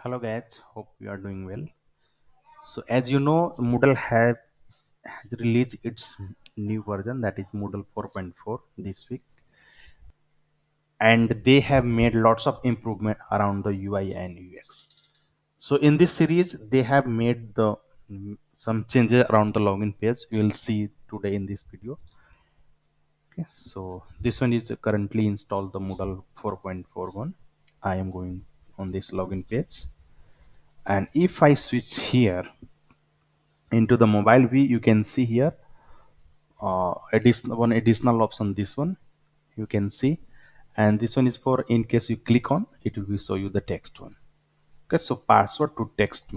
Hello guys, hope you are doing well. So as you know, has released its new version, that is Moodle 4.4 this week, and they have made lots of improvement around the UI and UX. So in this series, they have made some changes around the login page. You will see today in this video. Okay, so this one is currently installed the Moodle 4.41. I am going on this login page, and if I switch here into the mobile view, you can see here additional option, this one you can see, and this one is for in case you click on it will show you the text one. Okay, so password to text,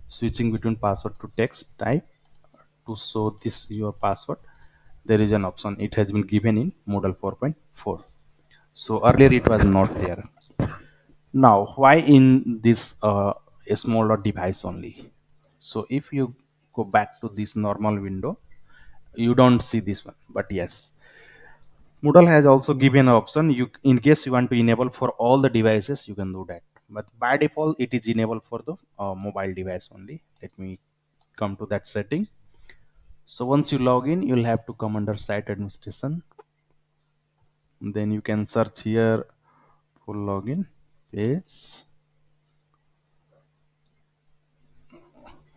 switching between password to text type to show this your password, there is an option, it has been given in Moodle 4.4. so earlier it was not there. Now why in this a smaller device only? So if you go back to this normal window, you don't see this one, but yes, Moodle has also given an option, you in case you want to enable for all the devices you can do that, but by default it is enabled for the mobile device only. Let me come to that setting. So once you log in, you'll have to come under site administration, then you can search here full login page.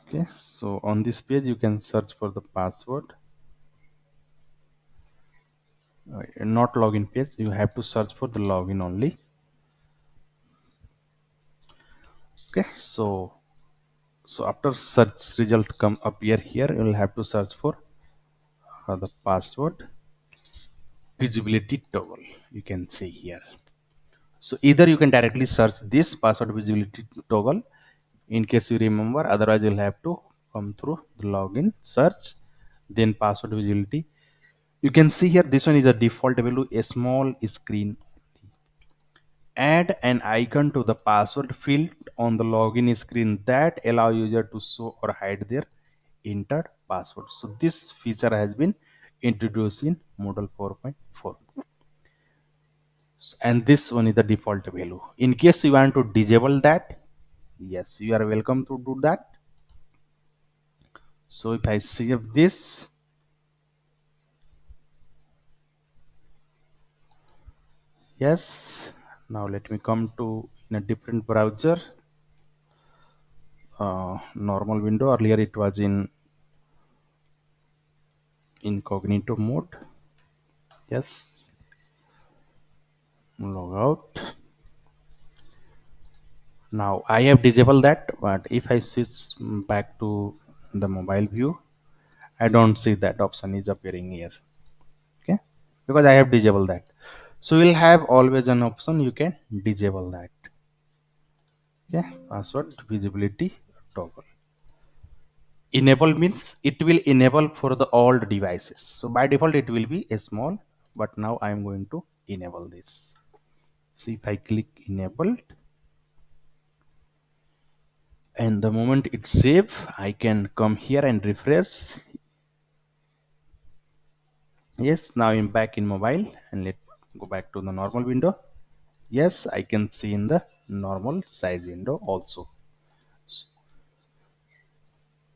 Okay, so on this page you can search for the password. Not login page, you have to search for the login only. Okay, so after search result come appear here, you will have to search for the password visibility toggle, you can see here. So either you can directly search this password visibility toggle in case you remember, otherwise you'll have to come through the login search, then password visibility. You can see here this one is a default value, a small screen. Add an icon to the password field on the login screen that allow user to show or hide their entered password. So this feature has been introduced in Moodle 4.4, and this one is the default value. In case you want to disable that, yes, you are welcome to do that. So if I save this, yes, now let me come to in a different browser, normal window. Earlier it was in incognito mode. Yes, log out. Now I have disabled that, but if I switch back to the mobile view, I don't see that option is appearing here. Okay, because I have disabled that. So you'll have always an option, you can disable that. Okay, password visibility toggle. Enable means it will enable for the old devices. So by default it will be a small, but now I am going to enable this. See, if I click enabled, and the moment it save, I can come here and refresh. Yes, now I'm back in mobile, and let's go back to the normal window. Yes, I can see in the normal size window also.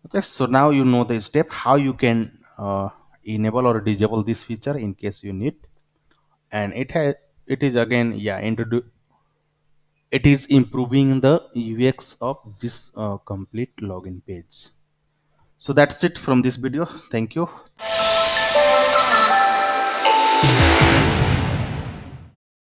Okay, so now you know the step how you can enable or disable this feature in case you need. And it is again, yeah, it is improving the UX of this complete login page. So that's it from this video. Thank you.